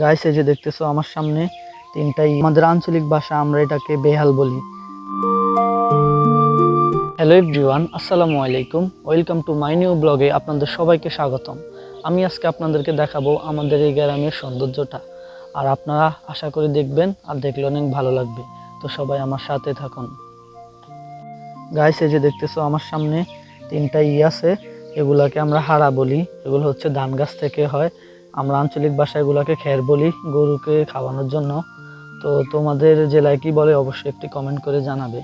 Guys, এই যে দেখতেছো আমার সামনে তিনটাই আমাদের আঞ্চলিক ভাষা আমরা এটাকে বেহাল বলি। হ্যালো এভরিওয়ান, আসসালামু আলাইকুম। ওয়েলকাম টু মাই নিউ ব্লগে আপনাদের সবাইকে স্বাগতম। আমি আজকে আপনাদেরকে দেখাবো আমাদের এই গ্রামের সৌন্দর্যটা। আর আপনারা আশা করি দেখবেন, আর দেখলে অনেক ভালো লাগবে। তো সবাই আমার সাথে থাকুন। গাইস, এই যে দেখতেছো আমার সামনে তিনটা আছে, এগুলাকে আমরা হাড়া বলি। এগুলো হচ্ছে ধান গাছ থেকে হয়। আমরা আঞ্চলিক ভাষায় এগুলাকে খের বলি, গরুকে খাওয়ানোর জন্য। তো তোমাদের জেলায় কি বলে অবশ্যই একটি কমেন্ট করে জানাবে।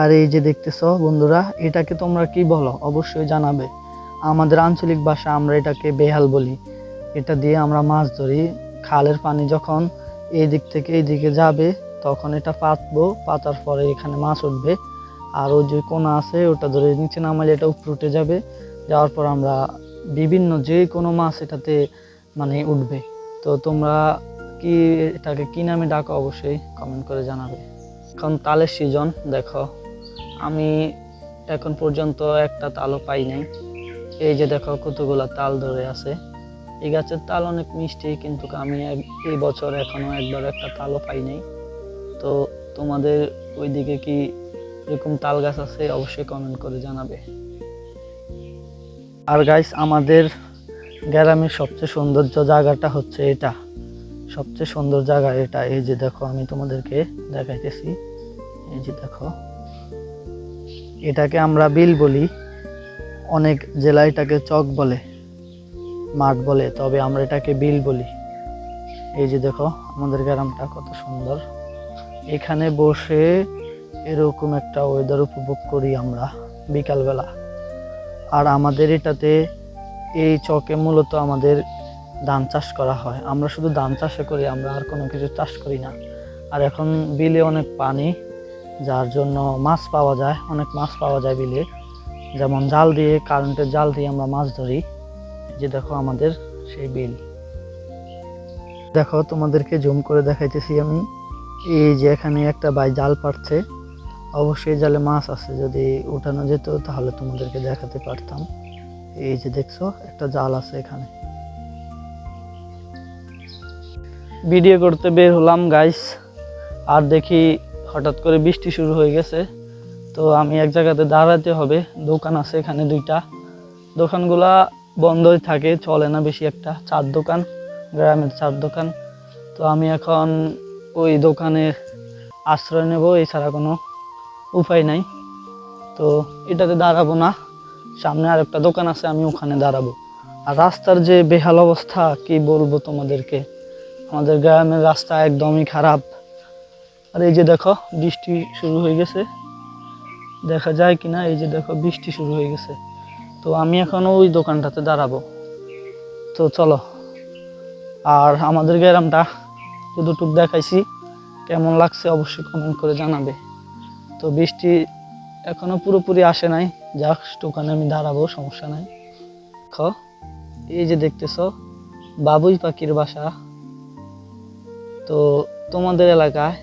আর এই যে দেখতেছো বন্ধুরা, এটাকে তোমরা কি বলো অবশ্যই জানাবে। আমাদের আঞ্চলিক ভাষা আমরা এটাকে বেহাল বলি। এটা দিয়ে আমরা মাছ ধরি। খালের পানি যখন এই দিক থেকে এই দিকে যাবে, তখন এটা পাতবো, পাতার পরে এখানে মাছ উঠবে। আর ওই যে কোনা আছে ওটা ধরে নিচে নামালে এটা উপরে উঠে যাবে। যাওয়ার পর আমরা বিভিন্ন যে কোনো মাছ এটাতে মানে উঠবে। তো তোমরা কি এটাকে কি নামে ডাকো অবশ্যই কমেন্ট করে জানাবে। এখন তালের সিজন, দেখো আমি এখন পর্যন্ত একটা তালও পাই নাই। এই যে দেখো কতগুলা তাল ধরে আছে। এই গাছের তাল অনেক মিষ্টি, কিন্তু আমি এই বছর এখনো একবার একটা তালও পাই নাই। তো তোমাদের ওইদিকে কি এরকম তাল গাছ আছে অবশ্যই কমেন্ট করে জানাবে। আর গাইস, আমাদের গ্রামের সবচেয়ে সৌন্দর্য জায়গাটা হচ্ছে এটা। সবচেয়ে সুন্দর জায়গা এটা। এই যে দেখো আমি তোমাদেরকে দেখাইতেছি। এই যে দেখো, এটাকে আমরা বিল বলি। অনেক জেলায় এটাকে চক বলে, মাঠ বলে, তবে আমরা এটাকে বিল বলি। এই যে দেখো আমাদের গ্রামটা কত সুন্দর। এখানে বসে এরকম একটা ওয়েদার উপভোগ করি আমরা বিকালবেলা। আর আমাদের এটাতে এই চকে মূলত আমাদের ধান চাষ করা হয়। আমরা শুধু ধান চাষে করি, আমরা আর কোনো কিছু চাষ করি না। আর এখন বিলে অনেক পানি, যার জন্য মাছ পাওয়া যায়, অনেক মাছ পাওয়া যায় বিলে। যেমন জাল দিয়ে, কারেন্টের জাল দিয়ে আমরা মাছ ধরি। যে দেখো আমাদের সেই বিল। দেখো তোমাদেরকে জুম করে দেখাইতেছি আমি। এই যে এখানে একটা ভাই জাল পাড়ছে। অবশ্যই জালে মাছ আছে, যদি উঠানো যেত তাহলে তোমাদেরকে দেখাতে পারতাম। এই যে দেখছো একটা জাল আছে এখানে। ভিডিও করতে বের হলাম গাইস, আর দেখি হঠাৎ করে বৃষ্টি শুরু হয়ে গেছে। তো আমি এক জায়গাতে দাঁড়াতে হবে। দোকান আছে এখানে দুইটা। দোকানগুলা বন্ধই থাকে, চলে না বেশি একটা। চার দোকান, গ্রামের চার দোকান। তো আমি এখন ওই দোকানে আশ্রয় নেব, এছাড়া কোনো উপায় নাই। তো এটাতে দাঁড়াবো না, সামনে আর একটা দোকান আছে, আমি ওখানে দাঁড়াবো। আর রাস্তার যে বেহাল অবস্থা কি বলবো তোমাদেরকে। আমাদের গ্রামের রাস্তা একদমই খারাপ। আর এই যে দেখো বৃষ্টি শুরু হয়ে গেছে, দেখা যায় কিনা। এই যে দেখো বৃষ্টি শুরু হয়ে গেছে। তো আমি এখন ওই দোকানটাতে দাঁড়াবো। তো চলো। আর আমাদের গ্রামটা যতটুকু দেখাইছি কেমন লাগছে অবশ্যই কমেন্ট করে জানাবে। তো বৃষ্টি এখনো পুরোপুরি আসে নাই, জাস্ট ওখানে আমি দাঁড়াবো, সমস্যা নাই। দেখো এই যে দেখতেছো বাবুই পাখির বাসা। তো তোমাদের এলাকায়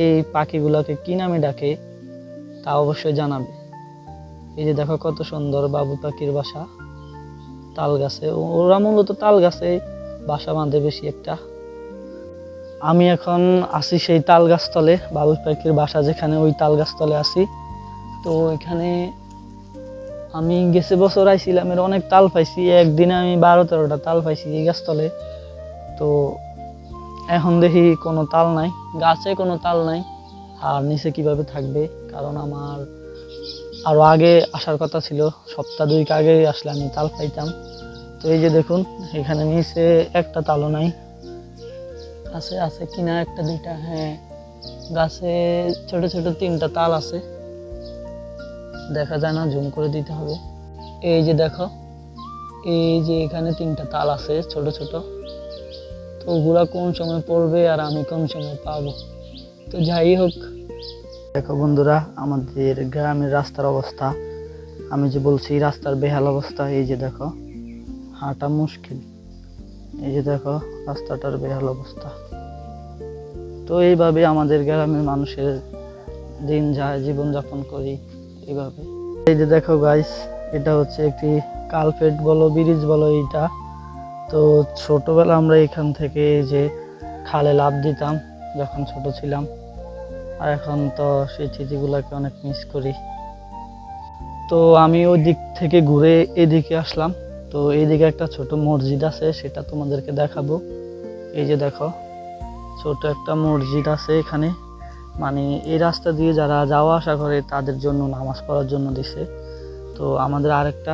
এই পাখিগুলোকে কি নামে ডাকে তা অবশ্যই জানাবে। এই যে দেখো কত সুন্দর বাবুই পাখির বাসা, তাল গাছে। ওরা মূলত তাল গাছে বাসা বাঁধে বেশি একটা। আমি এখন আছি সেই তাল গাছতলে, বাবুই পাখির বাসা যেখানে, ওই তাল গাছতলে আছি। তো এখানে আমি গেছে বছর আইছিলাম, এর অনেক তাল পাইছি। একদিনে আমি 12-13টা তাল পাইছি এই গাছতলে। তো এখন দেখি কোনো তাল নাই, গাছে কোনো তাল নাই। আর নিচে কিভাবে থাকবে, কারণ আমার আরো আগে আসার কথা ছিল, সপ্তাহ 2 আগে আসলে আমি তাল পাইতাম। তো এই যে দেখুন এখানে নিচে একটা তালও নাই। আছে আছে কিনা একটা দুইটা, হ্যাঁ গাছে ছোট ছোট 3টা তাল আছে, দেখা যায় না, জুম করে দিতে হবে। এই যে দেখো, এই যে এখানে 3টা তাল আছে ছোট ছোট। তো ওগুলা কোন সময় পড়বে আর আমি কোন সময় পাবো। তো যাই হোক, দেখো বন্ধুরা, আমাদের গ্রামের রাস্তার অবস্থা, আমি যে বলছি রাস্তার বেহাল অবস্থা, এই যে দেখো হাঁটা মুশকিল, এই যে দেখো রাস্তাটার বেহাল অবস্থা। তো এইভাবে আমাদের গ্রামের মানুষের দিন যায়, জীবনযাপন করি এইভাবে। এই যে দেখো গাইস, এটা হচ্ছে একটি কালপেট বলো ব্রিজ বলো এইটা। তো ছোটবেলা আমরা এখান থেকে এই যে খালে লাফ দিতাম যখন ছোট ছিলাম, আর এখন তো সেই স্মৃতিগুলোকে অনেক মিস করি। তো আমি ওই দিক থেকে ঘুরে এদিকে আসলাম। তো এইদিকে একটা ছোট মসজিদ আছে, সেটা তোমাদেরকে দেখাবো। এই যে দেখো ছোট একটা মসজিদ আছে এখানে, মানে এই রাস্তা দিয়ে যারা যাওয়া আসা করে তাদের জন্য নামাজ পড়ার জন্য দিছে। তো আমাদের আরেকটা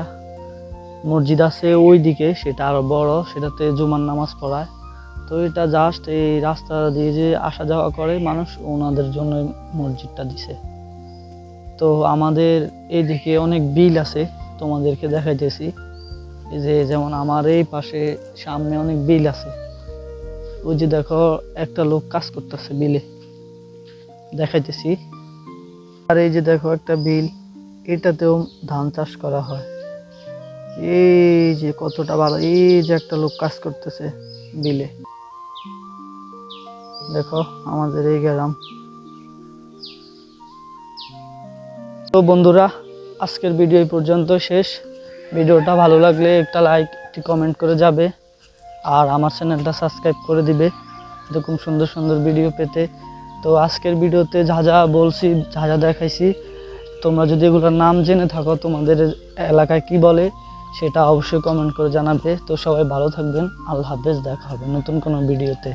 মসজিদ আছে ওই দিকে, সেটা আরো বড়, সেটাতে জুমার নামাজ পড়ায়। তো এটা জাস্ট এই রাস্তা দিয়ে যে আসা যাওয়া করে মানুষ, ওনাদের জন্য মসজিদটা দিছে। তো আমাদের এইদিকে অনেক বিল আছে, তোমাদেরকে দেখাইতেছি। এই যে যেমন আমার এই পাশে সামনে অনেক বিল আছে, ওই যে দেখো একটা লোক কাজ করতেছে বিলে, দেখাইতেছি। আর এই যে দেখো একটা বিল, এটাতেও ধান চাষ করা হয়। এই যে কতটা ভালো, এই যে একটা লোক কাজ করতেছে বিলে, দেখো আমাদের এই গ্রাম। তো বন্ধুরা, আজকের ভিডিও এই পর্যন্ত শেষ। ভিডিওটা ভালো লাগলে একটা লাইক, একটি কমেন্ট করে যাবে, আর আমার চ্যানেলটা সাবস্ক্রাইব করে দিবে এরকম সুন্দর সুন্দর ভিডিও পেতে। তো আজকের ভিডিওতে যা যা বলছি, যা যা দেখাইছি, তোমরা যদি এগুলোর নাম জেনে থাকো, তোমাদের এলাকায় কি বলে সেটা অবশ্যই কমেন্ট করে জানাবে। তো সবাই ভালো থাকবেন, আল্লাহ হাফেজ, দেখা হবে নতুন কোনো ভিডিওতে।